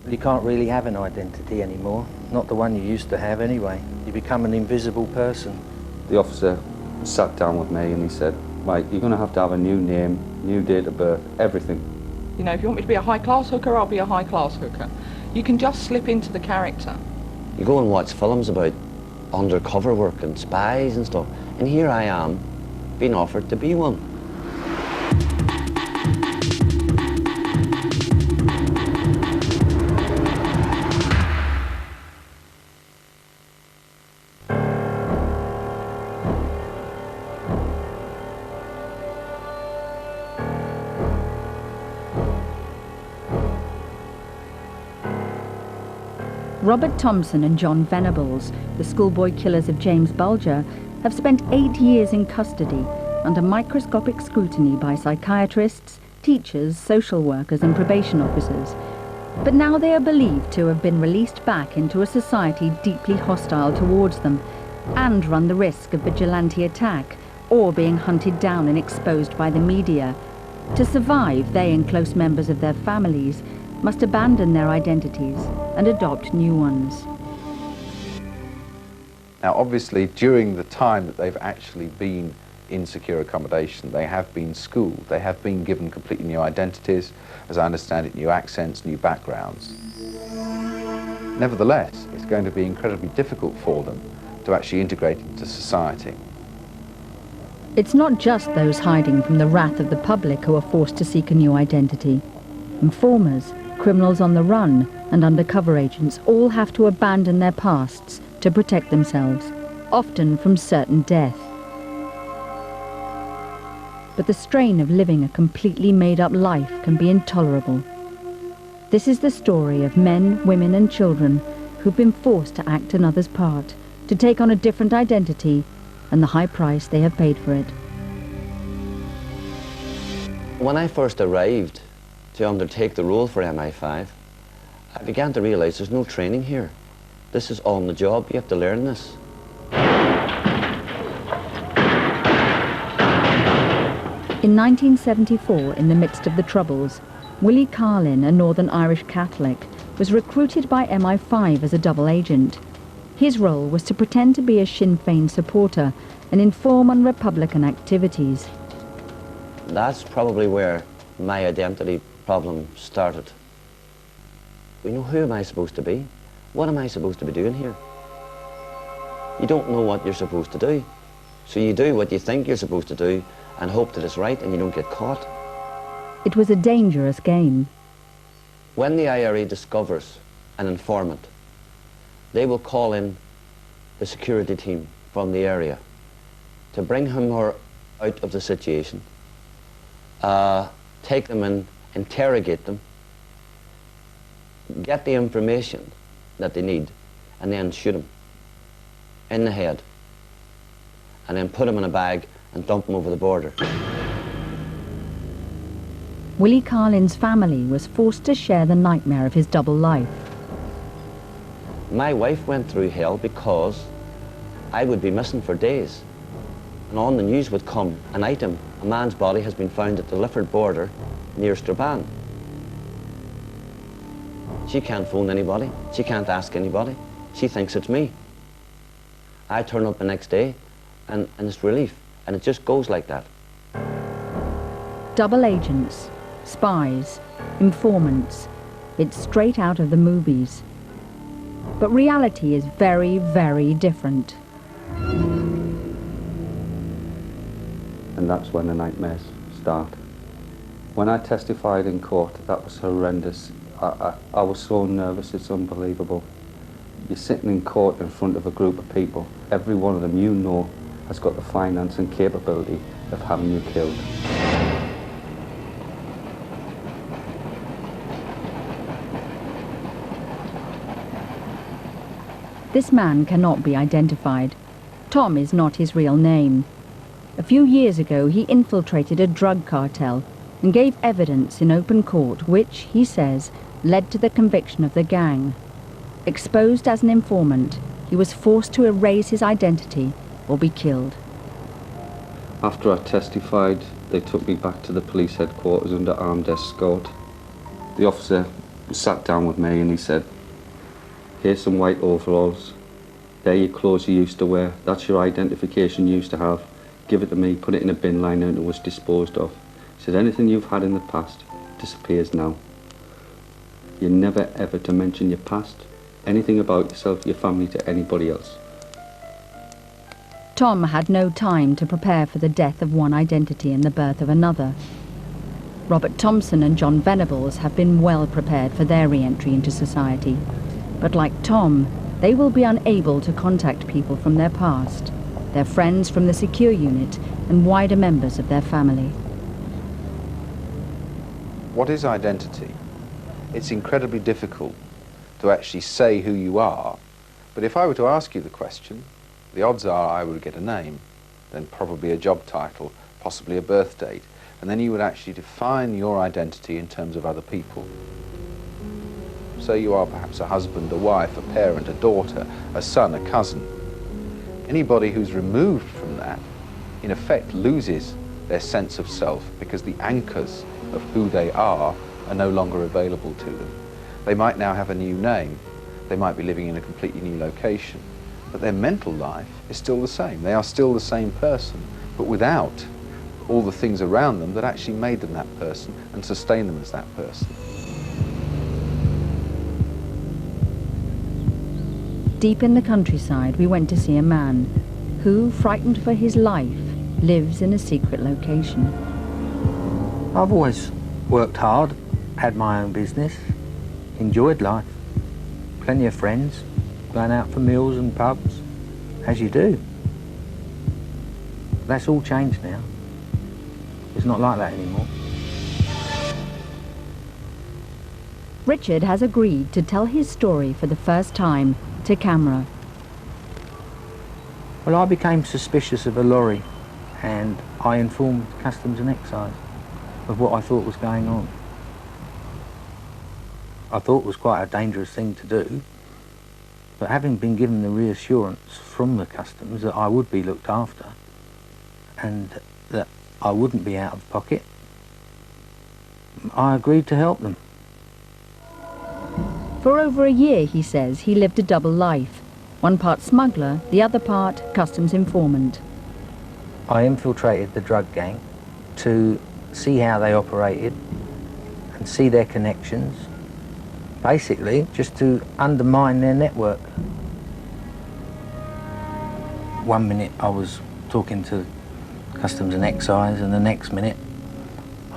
You can't really have an identity anymore, not the one you used to have anyway. You become an invisible person. The officer sat down with me and he said, "Mate, you're going to have a new name, new date of birth, everything." You know, if you want me to be a high-class hooker, I'll be a high-class hooker. You can just slip into the character. You go and watch films about undercover work and spies and stuff, and here I am, being offered to be one. Robert Thompson and John Venables, the schoolboy killers of James Bulger, have spent 8 years in custody under microscopic scrutiny by psychiatrists, teachers, social workers and probation officers. But now they are believed to have been released back into a society deeply hostile towards them and run the risk of vigilante attack or being hunted down and exposed by the media. To survive, they and close members of their families must abandon their identities and adopt new ones. Now obviously during the time that they've actually been in secure accommodation, they have been schooled, they have been given completely new identities, as I understand it, new accents, new backgrounds. Nevertheless, it's going to be incredibly difficult for them to actually integrate into society. It's not just those hiding from the wrath of the public who are forced to seek a new identity. Informers, criminals on the run, and undercover agents all have to abandon their pasts to protect themselves, often from certain death. But the strain of living a completely made-up life can be intolerable. This is the story of men, women and children who've been forced to act another's part, to take on a different identity, and the high price they have paid for it. When I first arrived to undertake the role for MI5, I began to realise there's no training here. This is on the job, you have to learn this. In 1974, in the midst of the Troubles, Willie Carlin, a Northern Irish Catholic, was recruited by MI5 as a double agent. His role was to pretend to be a Sinn Féin supporter and inform on Republican activities. That's probably where my identity problem started. You know, who am I supposed to be? What am I supposed to be doing here? You don't know what you're supposed to do. So you do what you think you're supposed to do and hope that it's right and you don't get caught. It was a dangerous game. When the I.R.A. discovers an informant, they will call in the security team from the area to bring him or her out of the situation, take them in, interrogate them, get the information that they need, and then shoot him in the head, and then put him in a bag and dump him over the border. Willie Carlin's family was forced to share the nightmare of his double life. My wife went through hell because I would be missing for days. And on the news would come an item: a man's body has been found at the Lifford border near Strabane. She can't phone anybody, she can't ask anybody, she thinks it's me. I turn up the next day and it's relief, and it just goes like that. Double agents, spies, informants, it's straight out of the movies. But reality is very, very different. And that's when the nightmares start. When I testified in court, that was horrendous. I was so nervous, it's unbelievable. You're sitting in court in front of a group of people. Every one of them you know has got the finance and capability of having you killed. This man cannot be identified. Tom is not his real name. A few years ago, he infiltrated a drug cartel and gave evidence in open court which, he says, led to the conviction of the gang. Exposed as an informant, he was forced to erase his identity or be killed. After I testified, they took me back to the police headquarters under armed escort. The officer sat down with me and he said, here's some white overalls. They're your clothes you used to wear. That's your identification you used to have. Give it to me, put it in a bin liner and it was disposed of. He said, anything you've had in the past disappears now. You're never ever to mention your past, anything about yourself, your family to anybody else. Tom had no time to prepare for the death of one identity and the birth of another. Robert Thompson and John Venables have been well prepared for their re-entry into society. But like Tom, they will be unable to contact people from their past, their friends from the secure unit and wider members of their family. What is identity? It's incredibly difficult to actually say who you are, but if I were to ask you the question, the odds are I would get a name, then probably a job title, possibly a birth date, and then you would actually define your identity in terms of other people. So you are perhaps a husband, a wife, a parent, a daughter, a son, a cousin. Anybody who's removed from that, in effect, loses their sense of self because the anchors of who they are no longer available to them. They might now have a new name. They might be living in a completely new location. But their mental life is still the same. They are still the same person, but without all the things around them that actually made them that person and sustain them as that person. Deep in the countryside, we went to see a man who, frightened for his life, lives in a secret location. I've always worked hard, had my own business, enjoyed life, plenty of friends, going out for meals and pubs, as you do. That's all changed now. It's not like that anymore. Richard has agreed to tell his story for the first time to camera. Well, I became suspicious of a lorry and I informed Customs and Excise of what I thought was going on. I thought it was quite a dangerous thing to do, but having been given the reassurance from the Customs that I would be looked after and that I wouldn't be out of pocket, I agreed to help them. For over a year, he says, he lived a double life. One part smuggler, the other part customs informant. I infiltrated the drug gang to see how they operated and see their connections, basically just to undermine their network. One minute I was talking to Customs and Excise and the next minute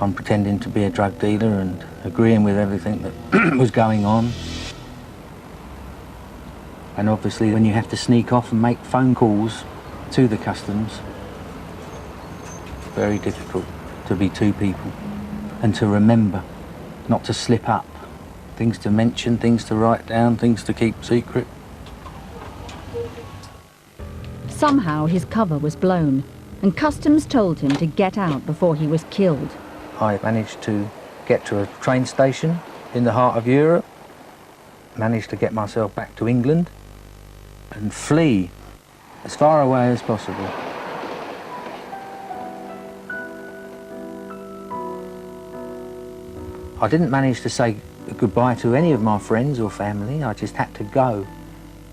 I'm pretending to be a drug dealer and agreeing with everything that was going on. And obviously when you have to sneak off and make phone calls to the Customs, it's very difficult to be two people and to remember, not to slip up. Things to mention, things to write down, things to keep secret. Somehow his cover was blown, and Customs told him to get out before he was killed. I managed to get to a train station in the heart of Europe, managed to get myself back to England and flee as far away as possible. I didn't manage to say goodbye to any of my friends or family. I just had to go.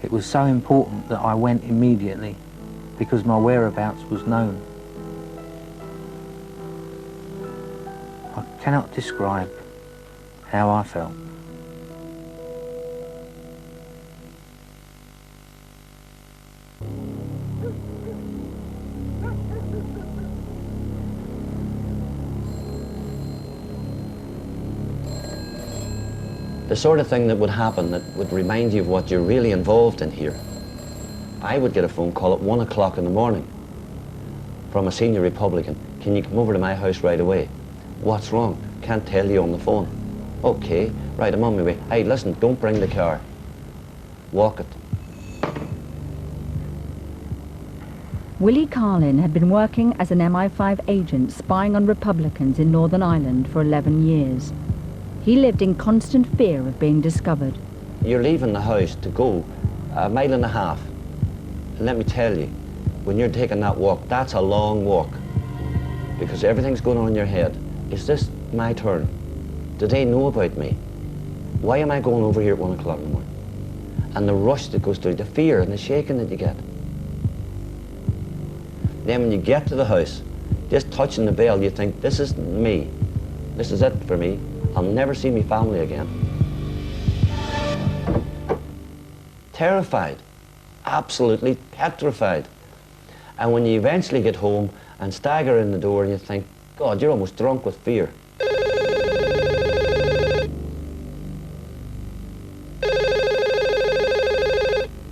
It was so important that I went immediately because my whereabouts was known. I cannot describe how I felt. The sort of thing that would happen that would remind you of what you're really involved in here. I would get a phone call at 1 o'clock in the morning from a senior Republican. Can you come over to my house right away? What's wrong? Can't tell you on the phone. Okay, right, I'm on my way. Hey, listen, don't bring the car. Walk it. Willie Carlin had been working as an MI5 agent spying on Republicans in Northern Ireland for 11 years. He lived in constant fear of being discovered. You're leaving the house to go 1.5 miles. And let me tell you, when you're taking that walk, that's a long walk. Because everything's going on in your head. Is this my turn? Do they know about me? Why am I going over here at 1 o'clock in the morning? And the rush that goes through, the fear and the shaking that you get. Then when you get to the house, just touching the bell, you think, this is me. This is it for me. I'll never see my family again. Terrified, absolutely petrified. And when you eventually get home and stagger in the door and you think, God, you're almost drunk with fear.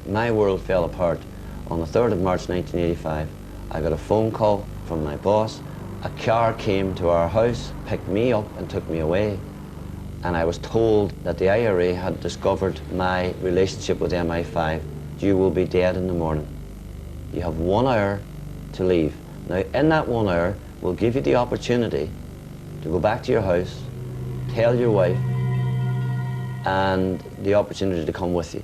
My world fell apart. On the 3rd of March 1985, I got a phone call from my boss. A car came to our house, picked me up and took me away. And I was told that the I.R.A. had discovered my relationship with MI5. You will be dead in the morning. You have 1 hour to leave. Now, in that 1 hour, we'll give you the opportunity to go back to your house, tell your wife, and the opportunity to come with you.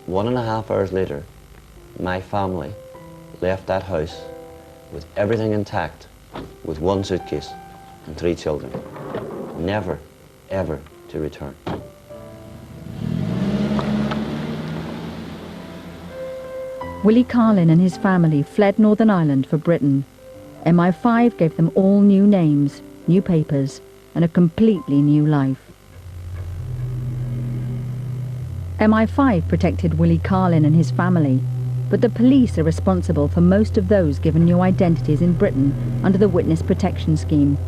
1.5 hours later, my family left that house with everything intact, with 1 suitcase and 3 children, never, ever to return. Willie Carlin and his family fled Northern Ireland for Britain. MI5 gave them all new names, new papers, and a completely new life. MI5 protected Willie Carlin and his family, but the police are responsible for most of those given new identities in Britain under the Witness Protection Scheme.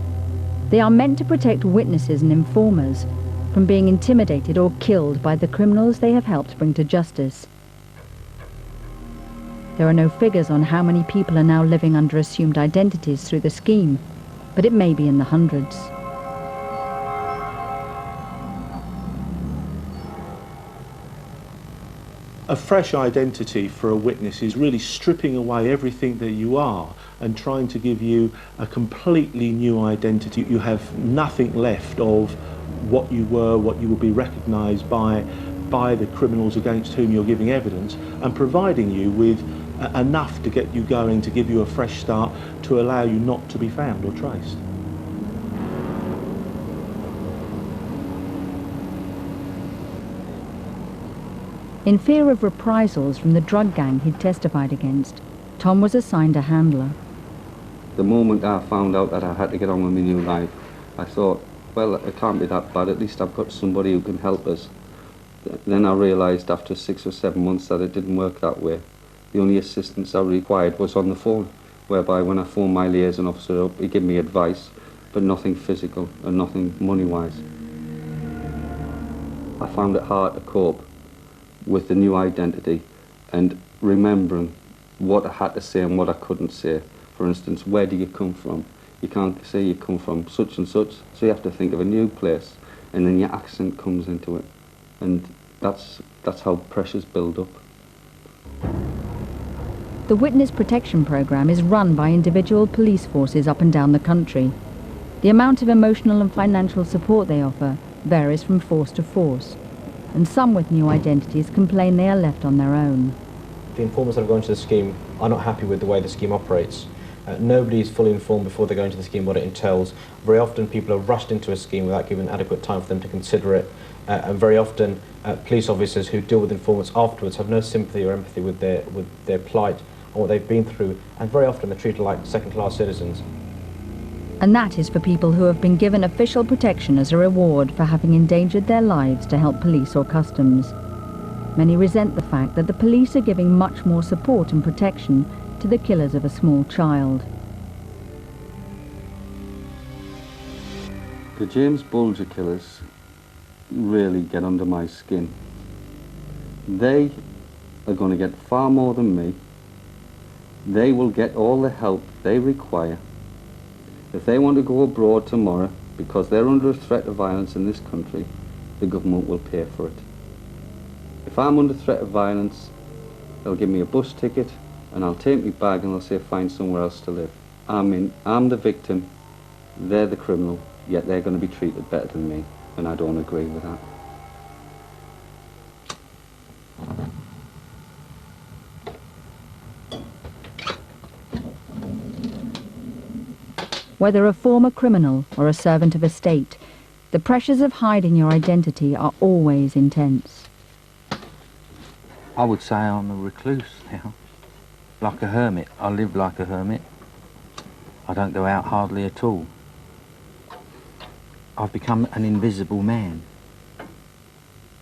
They are meant to protect witnesses and informers from being intimidated or killed by the criminals they have helped bring to justice. There are no figures on how many people are now living under assumed identities through the scheme, but it may be in the hundreds. A fresh identity for a witness is really stripping away everything that you are and trying to give you a completely new identity. You have nothing left of what you were, what you will be recognised by the criminals against whom you're giving evidence, and providing you with enough to get you going, to give you a fresh start, to allow you not to be found or traced. In fear of reprisals from the drug gang he'd testified against, Tom was assigned a handler. The moment I found out that I had to get on with my new life, I thought, well, it can't be that bad, at least I've got somebody who can help us. Then I realised after 6 or 7 months that it didn't work that way. The only assistance I required was on the phone, whereby when I phoned my liaison officer up, he gave me advice, but nothing physical and nothing money-wise. I found it hard to cope with the new identity and remembering what I had to say and what I couldn't say. For instance, where do you come from? You can't say you come from such and such, so you have to think of a new place, and then your accent comes into it. And that's how pressures build up. The Witness Protection Programme is run by individual police forces up and down the country. The amount of emotional and financial support they offer varies from force to force, and some with new identities complain they are left on their own. The informers that have gone into the scheme are not happy with the way the scheme operates. Nobody is fully informed before they go into the scheme what it entails. Very often people are rushed into a scheme without giving adequate time for them to consider it, and very often police officers who deal with informants afterwards have no sympathy or empathy with their plight and what they've been through, and very often they're treated like second-class citizens. And that is for people who have been given official protection as a reward for having endangered their lives to help police or customs. Many resent the fact that the police are giving much more support and protection to the killers of a small child. The James Bulger killers really get under my skin. They are going to get far more than me. They will get all the help they require. If they want to go abroad tomorrow because they're under a threat of violence in this country, the government will pay for it. If I'm under threat of violence, they'll give me a bus ticket and I'll take my bag and they'll say find somewhere else to live. I'm the victim, they're the criminal, yet they're going to be treated better than me, and I don't agree with that. Whether a former criminal or a servant of a state, The pressures of hiding your identity are always intense. I would say I'm a recluse now, like a hermit. I live like a hermit. I don't go out hardly at all. I've become an invisible man.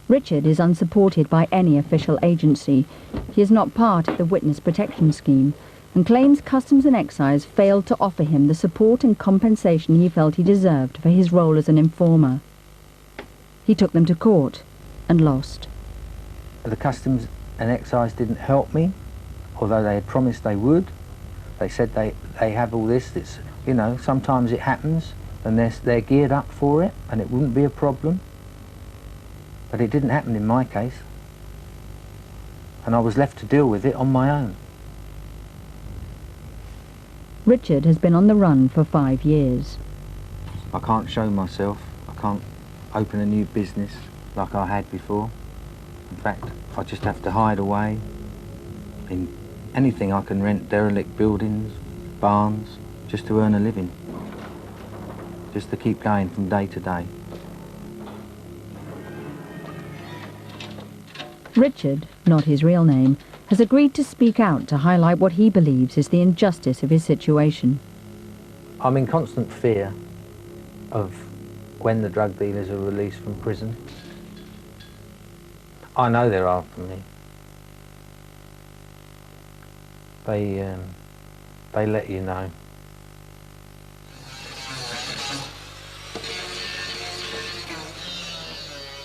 Richard is unsupported by any official agency. He is not part of the witness protection scheme and claims Customs and Excise failed to offer him the support and compensation he felt he deserved for his role as an informer. He took them to court and lost. The Customs and Excise didn't help me, although they had promised they would. They said they have all this. It's, you know, sometimes it happens and they're geared up for it and it wouldn't be a problem. But it didn't happen in my case. And I was left to deal with it on my own. Richard has been on the run for 5 years. I can't show myself. I can't open a new business like I had before. In fact, I just have to hide away in anything. I can rent derelict buildings, barns, just to earn a living. Just to keep going from day to day. Richard, not his real name, has agreed to speak out to highlight what he believes is the injustice of his situation. I'm in constant fear of when the drug dealers are released from prison. I know they're after me. They let you know.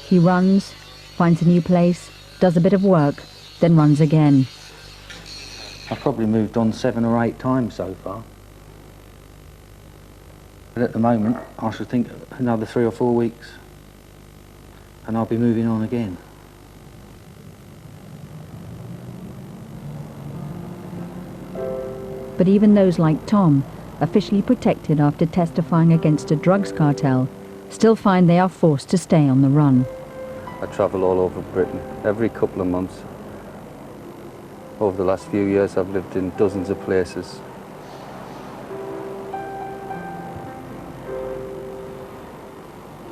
He runs, finds a new place, does a bit of work, then runs again. I've probably moved on 7 or 8 times so far. But at the moment, I should think another 3 or 4 weeks and I'll be moving on again. But even those like Tom, officially protected after testifying against a drugs cartel, still find they are forced to stay on the run. I travel all over Britain every couple of months. Over the last few years I've lived in dozens of places.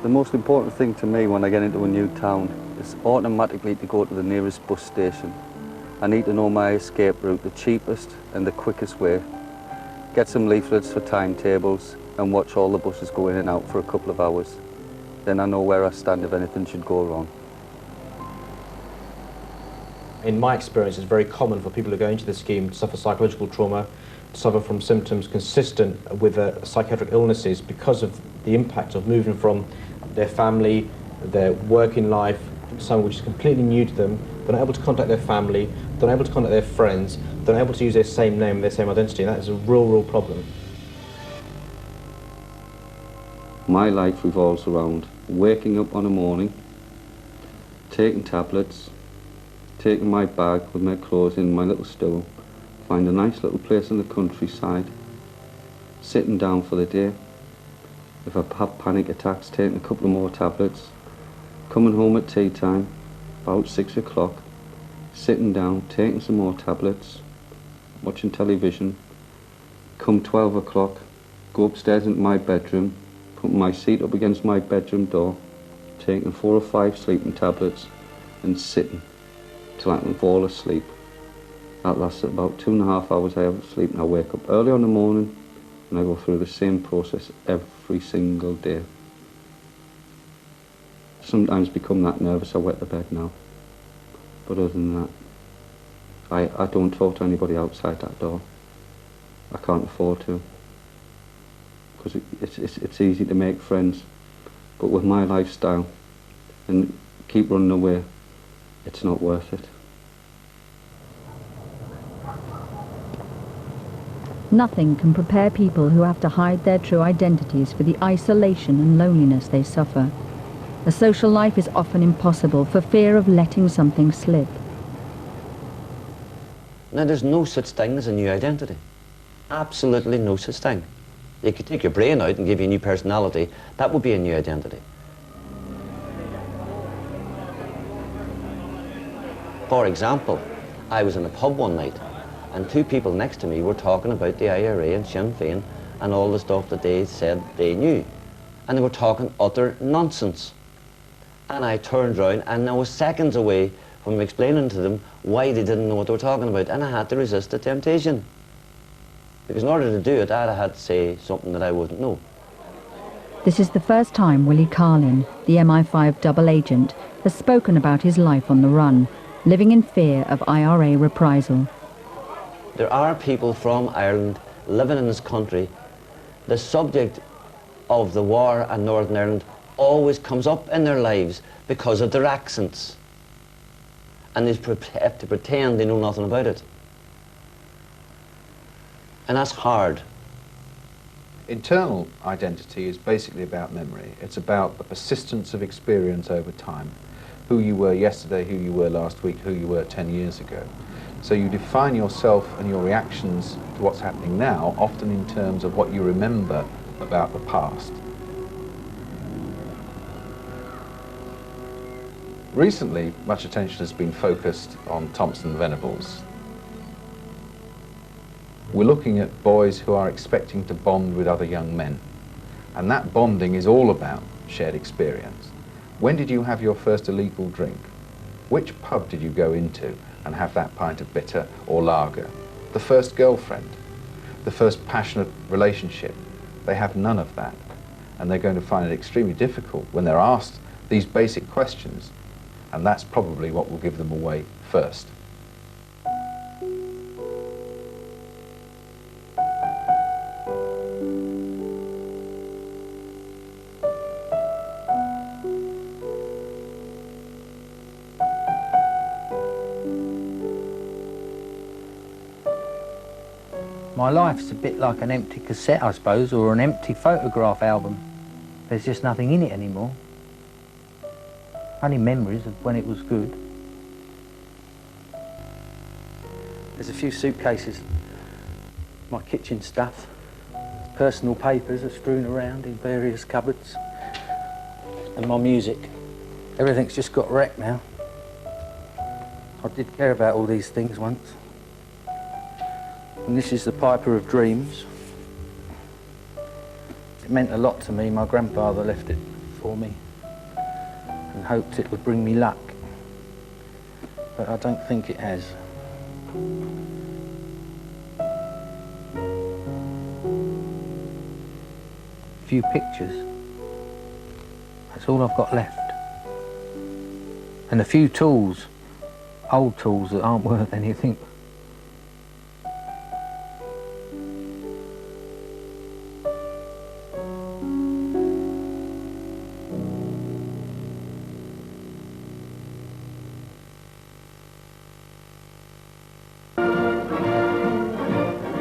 The most important thing to me when I get into a new town is automatically to go to the nearest bus station. I need to know my escape route, the cheapest and the quickest way. Get some leaflets for timetables and watch all the buses go in and out for a couple of hours. Then I know where I stand if anything should go wrong. In my experience, it's very common for people who go into the scheme to suffer psychological trauma, to suffer from symptoms consistent with psychiatric illnesses because of the impact of moving from their family, their working life, to something which is completely new to them. They're not able to contact their family, they're not able to contact their friends, they're not able to use their same name, their same identity, and that is a real problem. My life revolves around waking up on a morning, taking tablets, taking my bag with my clothes in my little stool, find a nice little place in the countryside, sitting down for the day. If I have panic attacks, taking a couple of more tablets, coming home at tea time, about 6 o'clock, sitting down, taking some more tablets, watching television, come 12 o'clock, go upstairs into my bedroom, put my seat up against my bedroom door, taking 4 or 5 sleeping tablets and sitting till I can fall asleep. That lasts about 2.5 hours I have sleep, and I wake up early in the morning and I go through the same process every single day. Sometimes become that nervous I wet the bed now. But other than that, I don't talk to anybody outside that door. I can't afford to. Because it's easy to make friends. But with my lifestyle and keep running away, it's not worth it. Nothing can prepare people who have to hide their true identities for the isolation and loneliness they suffer. A social life is often impossible for fear of letting something slip. Now, there's no such thing as a new identity. Absolutely no such thing. You could take your brain out and give you a new personality. That would be a new identity. For example, I was in a pub one night and 2 people next to me were talking about the I.R.A. and Sinn Féin and all the stuff that they said they knew. and they were talking utter nonsense. And I turned round, and I was seconds away from explaining to them why they didn't know what they were talking about, and I had to resist the temptation. Because in order to do it, I'd have had to say something that I wouldn't know. This is the first time Willie Carlin, the MI5 double agent, has spoken about his life on the run, living in fear of I.R.A. reprisal. There are people from Ireland living in this country. The subject of the war in Northern Ireland always comes up in their lives because of their accents. And they have to pretend they know nothing about it. And that's hard. Internal identity is basically about memory. It's about the persistence of experience over time. Who you were yesterday, who you were last week, who you were 10 years ago. So you define yourself and your reactions to what's happening now, often in terms of what you remember about the past. Recently, much attention has been focused on Thompson and Venables. We're looking at boys who are expecting to bond with other young men. And that bonding is all about shared experience. When did you have your first illegal drink? Which pub did you go into and have that pint of bitter or lager? The first girlfriend? The first passionate relationship? They have none of that. And they're going to find it extremely difficult when they're asked these basic questions. And that's probably what will give them away first. My life's a bit like an empty cassette, I suppose, or an empty photograph album. There's just nothing in it anymore. Only memories of when it was good. There's a few suitcases, my kitchen stuff, personal papers are strewn around in various cupboards, and my music. Everything's just got wrecked now. I did care about all these things once. And this is the Piper of Dreams. It meant a lot to me. My grandfather left it for me and hoped it would bring me luck. But I don't think it has. A few pictures. That's all I've got left. And a few tools, old tools that aren't worth anything.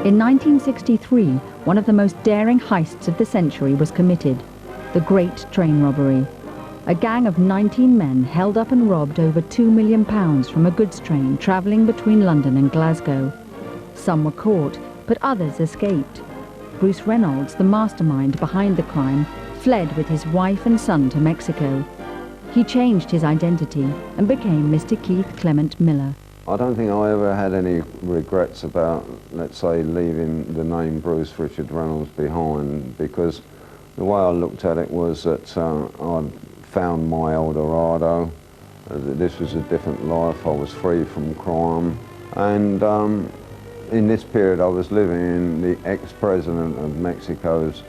In 1963, one of the most daring heists of the century was committed, the Great Train Robbery. A gang of 19 men held up and robbed over £2 million from a goods train travelling between London and Glasgow. Some were caught, but others escaped. Bruce Reynolds, the mastermind behind the crime, fled with his wife and son to Mexico. He changed his identity and became Mr. Keith Clement Miller. I don't think I ever had any regrets about, let's say, leaving the name Bruce Richard Reynolds behind, because the way I looked at it was that I'd found my El Dorado. This was a different life. I was free from crime. And in this period I was living in the ex-president of Mexico's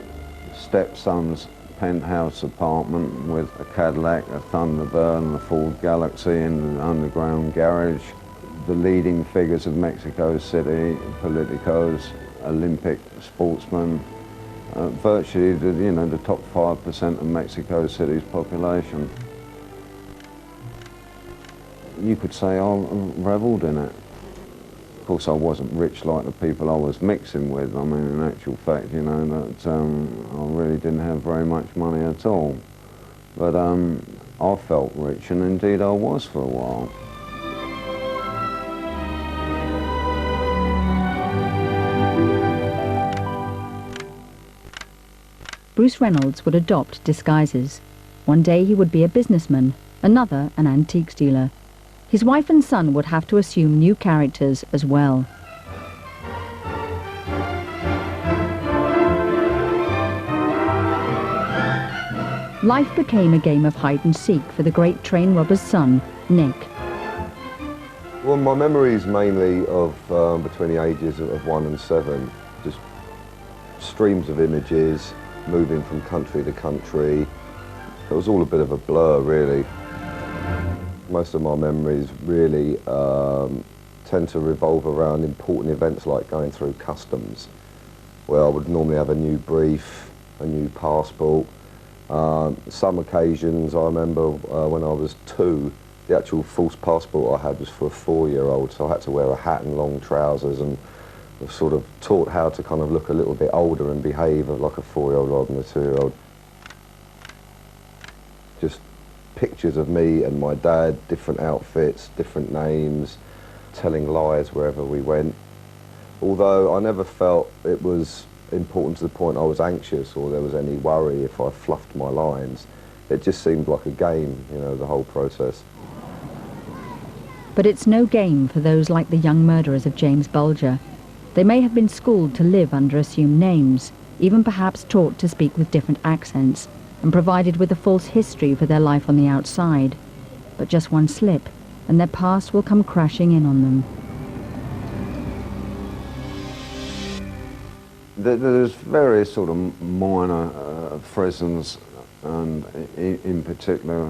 stepson's penthouse apartment with a Cadillac, a Thunderbird and a Ford Galaxy in an underground garage. The leading figures of Mexico City, politicos, Olympic sportsmen, virtually the top 5% of Mexico City's population. You could say I revelled in it. Of course, I wasn't rich like the people I was mixing with. I mean, in actual fact, that I really didn't have very much money at all. But I felt rich, and indeed I was for a while. Bruce Reynolds would adopt disguises. One day he would be a businessman, another an antiques dealer. His wife and son would have to assume new characters as well. life became a game of hide and seek for the great train robber's son, Nick. Well, my memories mainly of between the ages of 1 and 7, just streams of images, moving from country to country. It was all a bit of a blur, really. Most of my memories really tend to revolve around important events like going through customs, where I would normally have a new brief, a new passport. Some occasions, I remember when I was 2, the actual false passport I had was for a 4-year-old, so I had to wear a hat and long trousers, and was sort of taught how to kind of look a little bit older and behave like a 4-year-old rather than a 2-year-old. Just pictures of me and my dad, different outfits, different names, telling lies wherever we went. Although I never felt it was important to the point I was anxious or there was any worry if I fluffed my lines. It just seemed like a game, you know, the whole process. But it's no game for those like the young murderers of James Bulger. They may have been schooled to live under assumed names, even perhaps taught to speak with different accents, and provided with a false history for their life on the outside. But just one slip, and their past will come crashing in on them. There's various sort of minor prisons, and in particular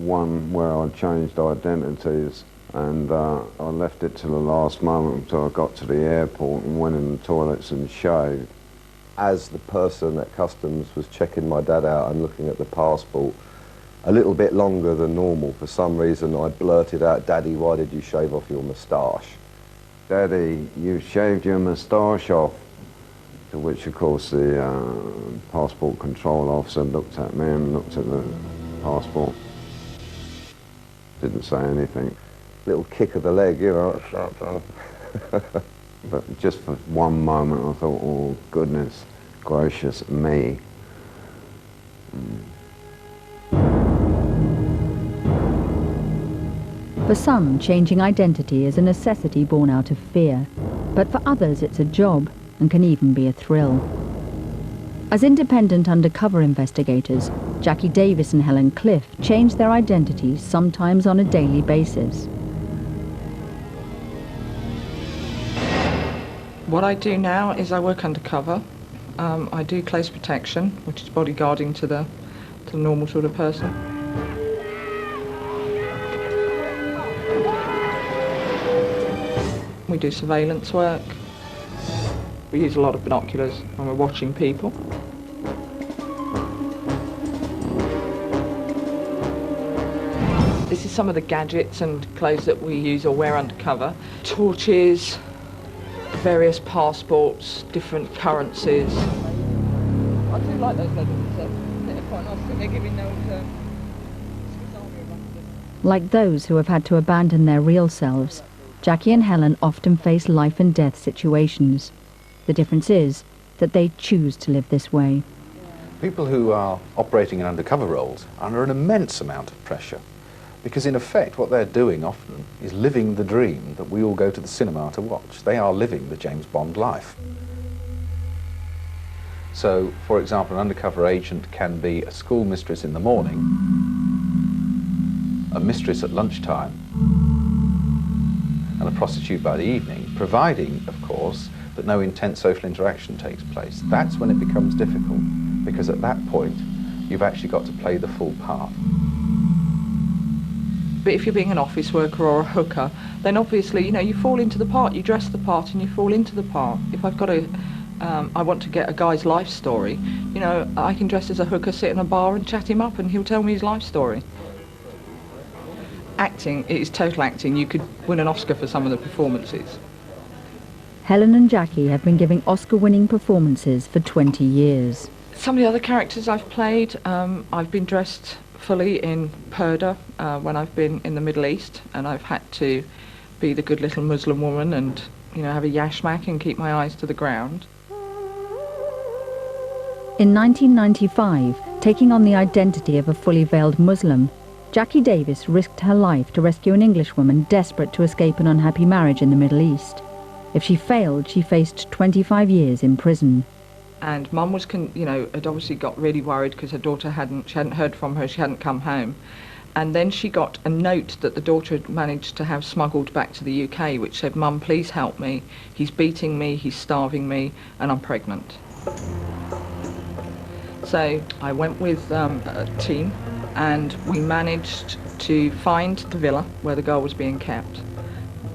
one where I changed identities, and I left it till the last moment until I got to the airport and went in the toilets and shaved. As the person at customs was checking my dad out and looking at the passport, a little bit longer than normal, for some reason I blurted out, "Daddy, why did you shave off your moustache?" "Daddy, you shaved your moustache off." To which, of course, the passport control officer looked at me and looked at the passport. Didn't say anything. Little kick of the leg, you know. But just for one moment I thought, oh, goodness gracious me. For some, changing identity is a necessity born out of fear. But for others, it's a job, and can even be a thrill. As independent undercover investigators, Jackie Davis and Helen Cliff change their identities sometimes on a daily basis. What I do now is I work undercover. I do close protection, which is bodyguarding to the normal sort of person. We do surveillance work. We use a lot of binoculars when we're watching people. This is some of the gadgets and clothes that we use or wear undercover. Torches, various passports, different currencies. I do like those leather ones. They're quite nice. They're giving those Like those who have had to abandon their real selves, Jackie and Helen often face life and death situations. The difference is that they choose to live this way. People who are operating in undercover roles are under an immense amount of pressure, because in effect what they're doing often is living the dream that we all go to the cinema to watch. They are living the James Bond life. So, for example, an undercover agent can be a school mistress in the morning, a mistress at lunchtime, and a prostitute by the evening, providing, of course, that no intense social interaction takes place. That's when it becomes difficult, because at that point you've actually got to play the full part. But if you're being an office worker or a hooker, then obviously, you know, you fall into the part, you dress the part and you fall into the part. If I've got I want to get a guy's life story, you know, I can dress as a hooker, sit in a bar and chat him up and he'll tell me his life story. Acting, it is total acting. You could win an Oscar for some of the performances. Helen and Jackie have been giving Oscar-winning performances for 20 years. Some of the other characters I've played, I've been dressed fully in purdah when I've been in the Middle East, and I've had to be the good little Muslim woman and, you know, have a yashmak and keep my eyes to the ground. In 1995, taking on the identity of a fully veiled Muslim, Jackie Davis risked her life to rescue an Englishwoman desperate to escape an unhappy marriage in the Middle East. If she failed, she faced 25 years in prison. And Mum was, had obviously got really worried because her daughter she hadn't heard from her, she hadn't come home. And then she got a note that the daughter had managed to have smuggled back to the UK, which said, "Mum, please help me. He's beating me, he's starving me, and I'm pregnant." So I went with a team, and we managed to find the villa where the girl was being kept.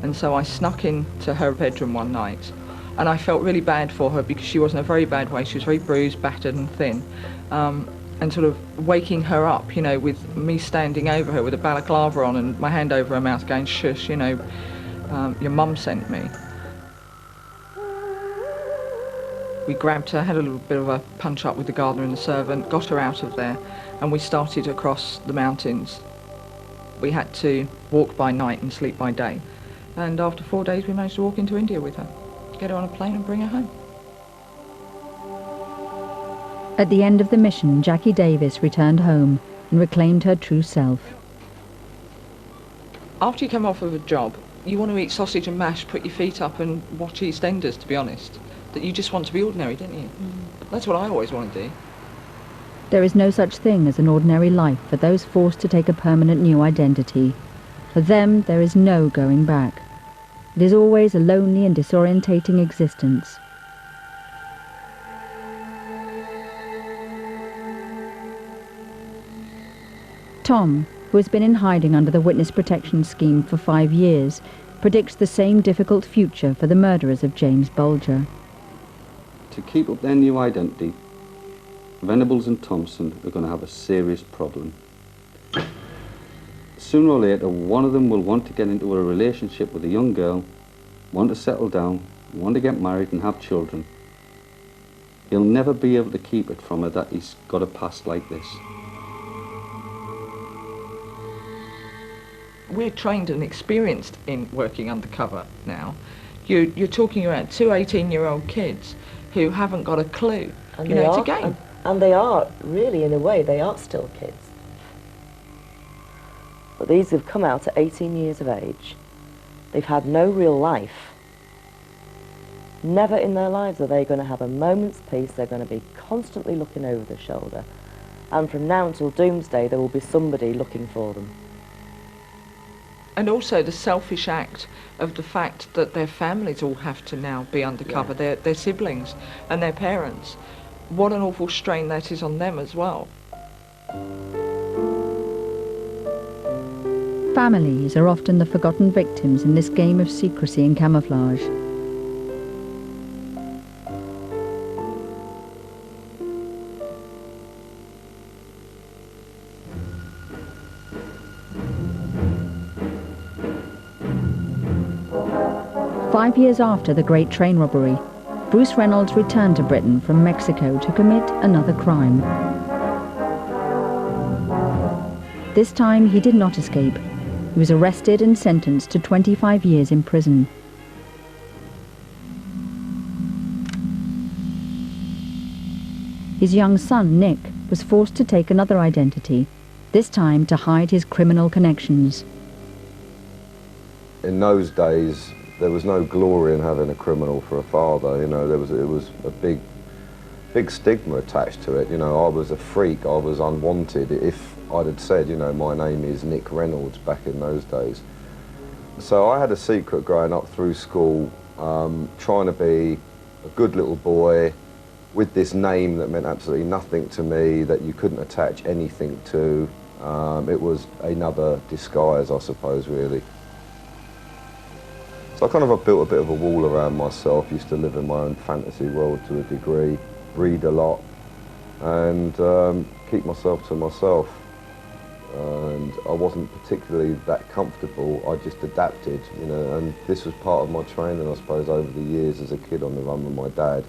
And so I snuck into her bedroom one night, and I felt really bad for her because she was in a very bad way. She was very bruised, battered and thin. And sort of waking her up, with me standing over her with a balaclava on and my hand over her mouth going, "Shush, your mum sent me." We grabbed her, had a little bit of a punch up with the gardener and the servant, got her out of there, and we started across the mountains. We had to walk by night and sleep by day. And after 4 days, we managed to walk into India with her, get her on a plane and bring her home. At the end of the mission, Jackie Davis returned home and reclaimed her true self. After you come off of a job, you want to eat sausage and mash, put your feet up and watch EastEnders, to be honest. That you just want to be ordinary, don't you? That's what I always want to do. There is no such thing as an ordinary life for those forced to take a permanent new identity. For them, there is no going back. It is always a lonely and disorientating existence. Tom, who has been in hiding under the witness protection scheme for 5 years, predicts the same difficult future for the murderers of James Bulger. To keep up their new identity, Venables and Thompson are going to have a serious problem. Sooner or later, one of them will want to get into a relationship with a young girl, want to settle down, want to get married and have children. He'll never be able to keep it from her that he's got a past like this. We're trained and experienced in working undercover now. You're talking about 2 18-year-old kids who haven't got a clue. And it's a game. And they are, really, in a way, they are still kids. But these have come out at 18 years of age. They've had no real life. Never in their lives are they going to have a moment's peace. They're going to be constantly looking over their shoulder. And from now until doomsday, there will be somebody looking for them. And also the selfish act of the fact that their families all have to now be undercover, their siblings and their parents. What an awful strain that is on them as well. Families are often the forgotten victims in this game of secrecy and camouflage. Five years after the Great Train Robbery, Bruce Reynolds returned to Britain from Mexico to commit another crime. This time he did not escape. He was arrested and sentenced to 25 years in prison. His young son, Nick, was forced to take another identity, this time to hide his criminal connections. In those days, there was no glory in having a criminal for a father. It was a big stigma attached to it. I was a freak, I was unwanted. If I'd have said, my name is Nick Reynolds back in those days. So I had a secret growing up through school, trying to be a good little boy with this name that meant absolutely nothing to me, that you couldn't attach anything to. It was another disguise, I suppose, really. So I built a bit of a wall around myself, used to live in my own fantasy world to a degree, read a lot, and keep myself to myself. And I wasn't particularly that comfortable, I just adapted, and this was part of my training, I suppose, over the years as a kid on the run with my dad.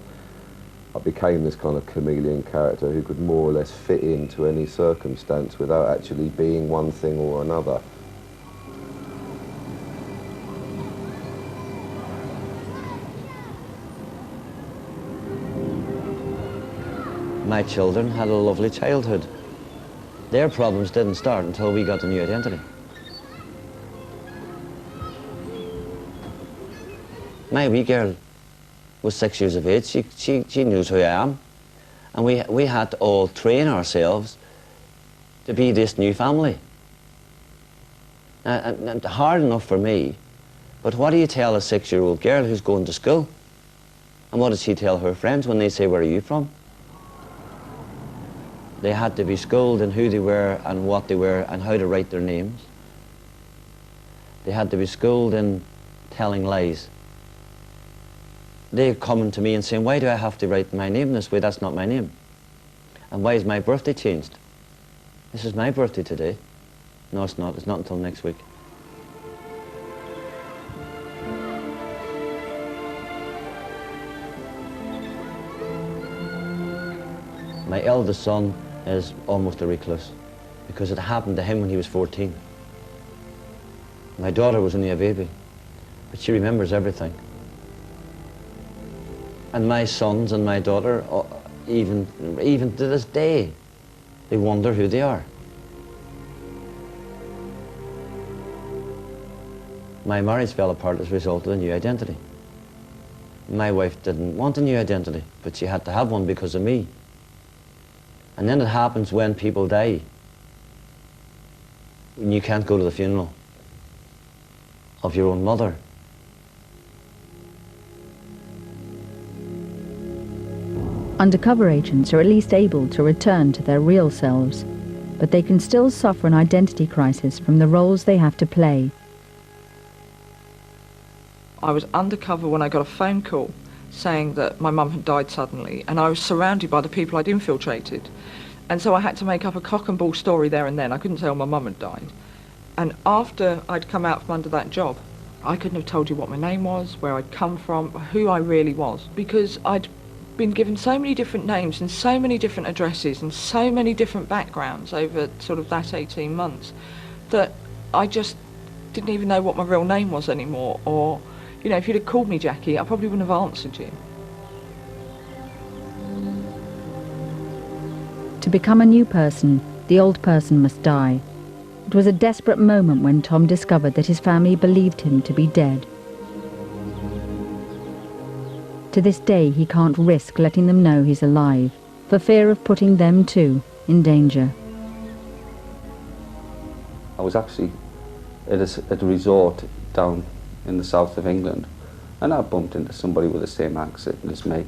I became this kind of chameleon character who could more or less fit into any circumstance without actually being one thing or another. My children had a lovely childhood. Their problems didn't start until we got a new identity. My wee girl was 6 years of age. She knows who I am. And we had to all train ourselves to be this new family. And hard enough for me, but what do you tell a 6-year-old girl who's going to school? And what does she tell her friends when they say, where are you from? They had to be schooled in who they were and what they were and how to write their names. They had to be schooled in telling lies. They're coming to me and saying, why do I have to write my name this way? That's not my name. And why is my birthday changed? This is my birthday today. No, it's not. It's not until next week. My eldest son is almost a recluse because it happened to him when he was 14. My daughter was only a baby, but she remembers everything. And my sons and my daughter, even to this day, they wonder who they are. My marriage fell apart as a result of a new identity. My wife didn't want a new identity, but she had to have one because of me. And then it happens when people die. When you can't go to the funeral of your own mother. Undercover agents are at least able to return to their real selves, but they can still suffer an identity crisis from the roles they have to play. I was undercover when I got a phone call saying that my mum had died suddenly, and I was surrounded by the people I'd infiltrated. And so I had to make up a cock and bull story there and then. I couldn't say, oh, my mum had died. And after I'd come out from under that job, I couldn't have told you what my name was, where I'd come from, who I really was, because I'd been given so many different names and so many different addresses and so many different backgrounds over sort of that 18 months that I just didn't even know what my real name was anymore. Or, you know, if you'd have called me Jackie, I probably wouldn't have answered you. To become a new person, the old person must die. It was a desperate moment when Tom discovered that his family believed him to be dead. To this day, he can't risk letting them know he's alive, for fear of putting them too in danger. I was actually at a resort down in the south of England, and I bumped into somebody with the same accent as me.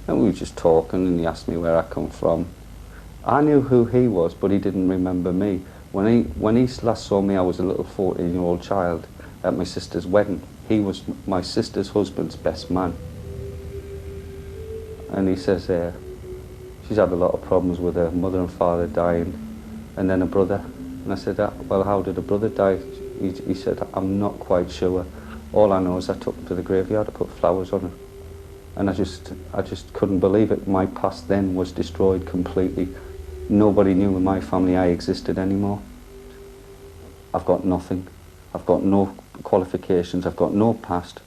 And we were just talking, and he asked me where I come from. I knew who he was, but he didn't remember me. When he last saw me, I was a little 14-year-old child at my sister's wedding. He was my sister's husband's best man. And he says, she's had a lot of problems with her mother and father dying, and then a brother. And I said, well, how did a brother die? He said, I'm not quite sure. All I know is I took him to the graveyard to put flowers on him. And I just couldn't believe it. My past then was destroyed completely. Nobody knew in my family I existed anymore. I've got nothing. I've got no qualifications. I've got no past.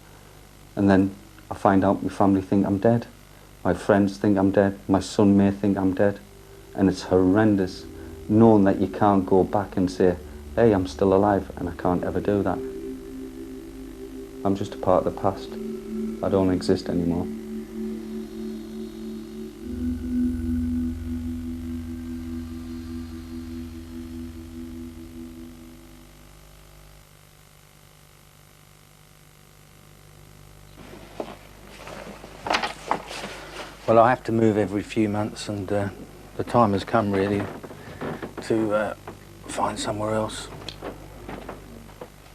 And then I find out my family think I'm dead. My friends think I'm dead. My son may think I'm dead. And it's horrendous knowing that you can't go back and say, hey, I'm still alive, and I can't ever do that. I'm just a part of the past. I don't exist anymore. Well, I have to move every few months, and the time has come really to find somewhere else.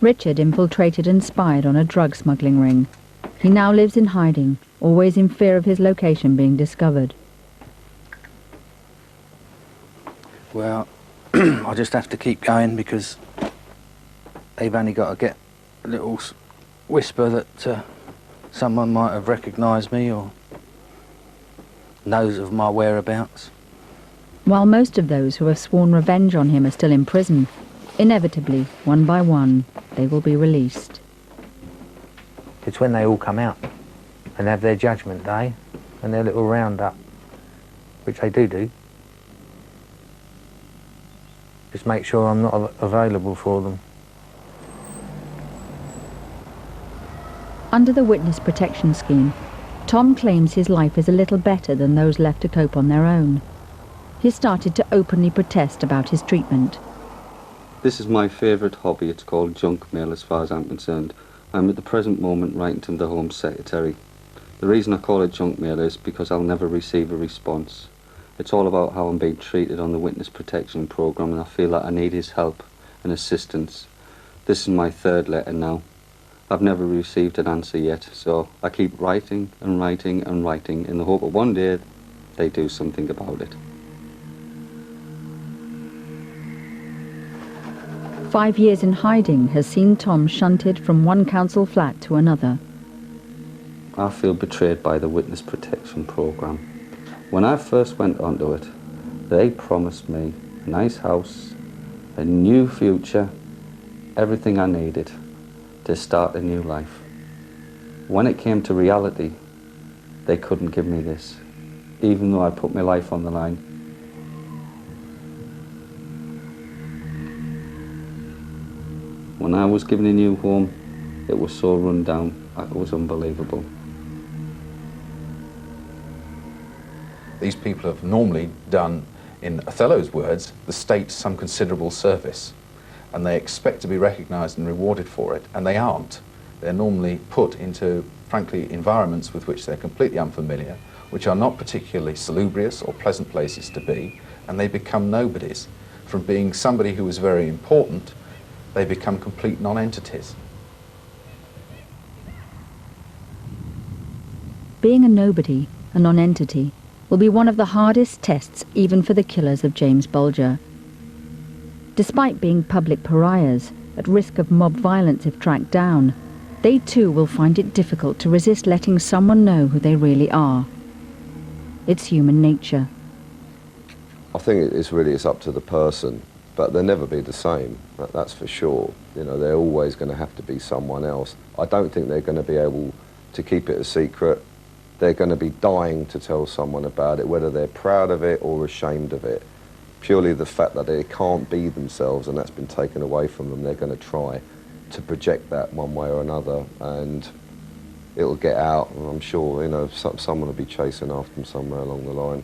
Richard infiltrated and spied on a drug smuggling ring. He now lives in hiding, always in fear of his location being discovered. Well, I just have to keep going because they've only got to get a little whisper that someone might have recognised me or knows of my whereabouts. While most of those who have sworn revenge on him are still in prison, inevitably, one by one, they will be released. It's when they all come out and have their judgment day and their little roundup, which they do. Just make sure I'm not available for them. Under the Witness Protection Scheme, Tom claims his life is a little better than those left to cope on their own. He started to openly protest about his treatment. This is my favourite hobby. It's called junk mail as far as I'm concerned. I'm at the present moment writing to the Home Secretary. The reason I call it junk mail is because I'll never receive a response. It's all about how I'm being treated on the witness protection programme, and I feel that I need his help and assistance. This is my third letter now. I've never received an answer yet, so I keep writing and writing and writing in the hope that one day they do something about it. 5 years in hiding has seen Tom shunted from one council flat to another. I feel betrayed by the witness protection programme. When I first went onto it, they promised me a nice house, a new future, everything I needed to start a new life. When it came to reality, they couldn't give me this, even though I put my life on the line. When I was given a new home, it was so run down, it was unbelievable. These people have normally done, in Othello's words, the state some considerable service, and they expect to be recognised and rewarded for it, and they aren't. They're normally put into, frankly, environments with which they're completely unfamiliar, which are not particularly salubrious or pleasant places to be, and they become nobodies. From being somebody who was very important, they become complete non-entities. Being a nobody, a non-entity, will be one of the hardest tests even for the killers of James Bulger. Despite being public pariahs, at risk of mob violence if tracked down, they too will find it difficult to resist letting someone know who they really are. It's human nature. I think it's up to the person, but they'll never be the same, that's for sure. You know, they're always going to have to be someone else. I don't think they're going to be able to keep it a secret. They're going to be dying to tell someone about it, whether they're proud of it or ashamed of it. Purely the fact that they can't be themselves and that's been taken away from them, they're going to try to project that one way or another, and it'll get out, and I'm sure, you know, someone will be chasing after them somewhere along the line.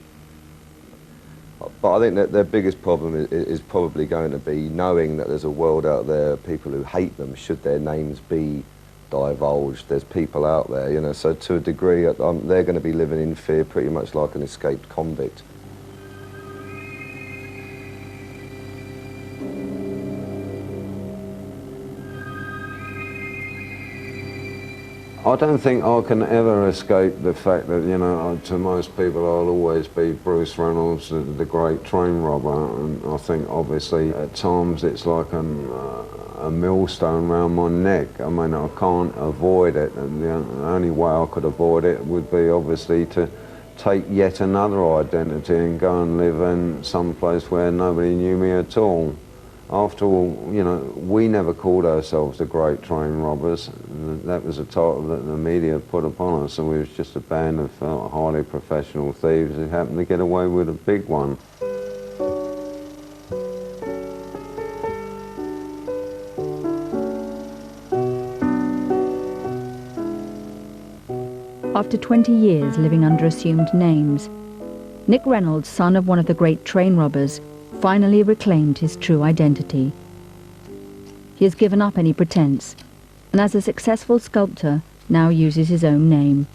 But I think that their biggest problem is probably going to be knowing that there's a world out there of people who hate them should their names be divulged. There's people out there, you know, so to a degree they're going to be living in fear pretty much like an escaped convict. I don't think I can ever escape the fact that, you know, to most people I'll always be Bruce Reynolds, the great train robber, and I think obviously at times it's like a millstone around my neck. I mean, I can't avoid it, and the only way I could avoid it would be obviously to take yet another identity and go and live in some place where nobody knew me at all. After all, you know, we never called ourselves the Great Train Robbers. That was a title that the media put upon us, and we was just a band of highly professional thieves who happened to get away with a big one. After 20 years living under assumed names, Nick Reynolds, son of one of the great train robbers, finally reclaimed his true identity. He has given up any pretense, and as a successful sculptor, now uses his own name.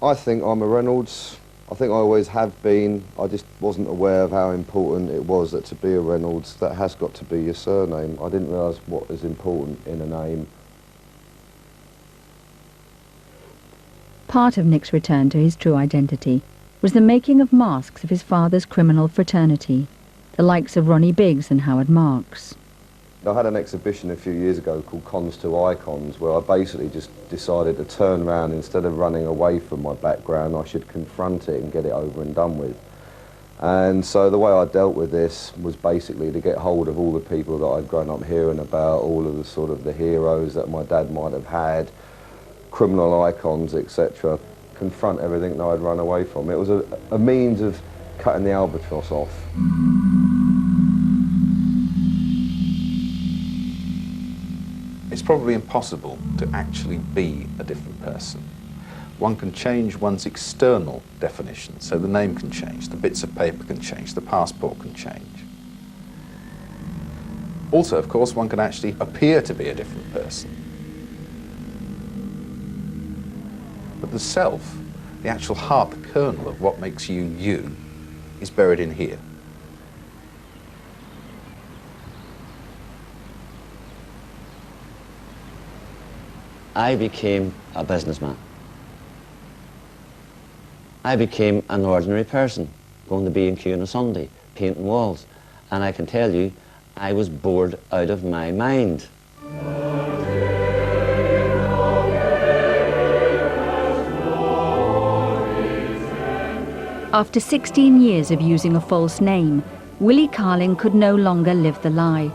I think I'm a Reynolds. I think I always have been. I just wasn't aware of how important it was that to be a Reynolds, that has got to be your surname. I didn't realise what is important in a name. Part of Nick's return to his true identity was the making of masks of his father's criminal fraternity, the likes of Ronnie Biggs and Howard Marks. I had an exhibition a few years ago called Cons to Icons, where I basically just decided to turn around. Instead of running away from my background, I should confront it and get it over and done with. And so the way I dealt with this was basically to get hold of all the people that I'd grown up hearing about, all of the sort of the heroes that my dad might have had, criminal icons, etc., confront everything that I'd run away from. It was a means of cutting the albatross off. It's probably impossible to actually be a different person. one can change one's external definition. So the name can change, the bits of paper can change, the passport can change. Also, of course, one can actually appear to be a different person. But the self, the actual heart, the kernel of what makes you you, is buried in here. I became a businessman. I became an ordinary person, going to B&Q on a Sunday, painting walls. And I can tell you, I was bored out of my mind. After 16 years of using a false name, Willie Carling could no longer live the lie.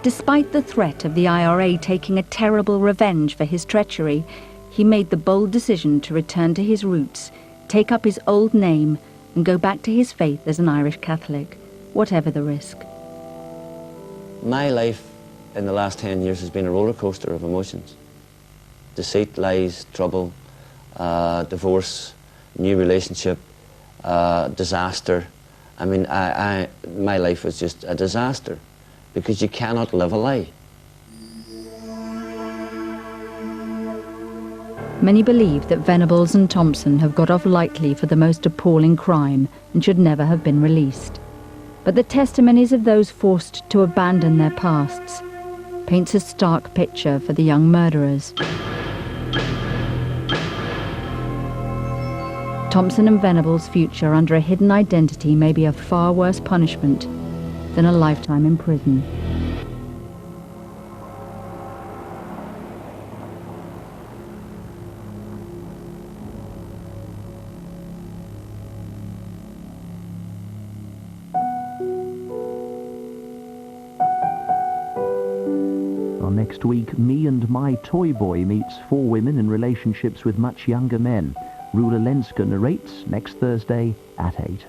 Despite the threat of the I.R.A. taking a terrible revenge for his treachery, he made the bold decision to return to his roots, take up his old name, and go back to his faith as an Irish Catholic, whatever the risk. My life in the last 10 years has been a roller coaster of emotions. Deceit, lies, trouble, divorce, new relationship, disaster. I mean, my life was just a disaster because you cannot live a lie. Many believe that Venables and Thompson have got off lightly for the most appalling crime and should never have been released. But the testimonies of those forced to abandon their pasts paints a stark picture for the young murderers. Thompson and Venables' future under a hidden identity may be a far worse punishment than a lifetime in prison. Next week, Me and My Toy Boy meets 4 women in relationships with much younger men. Rula Lenska narrates next Thursday at 8.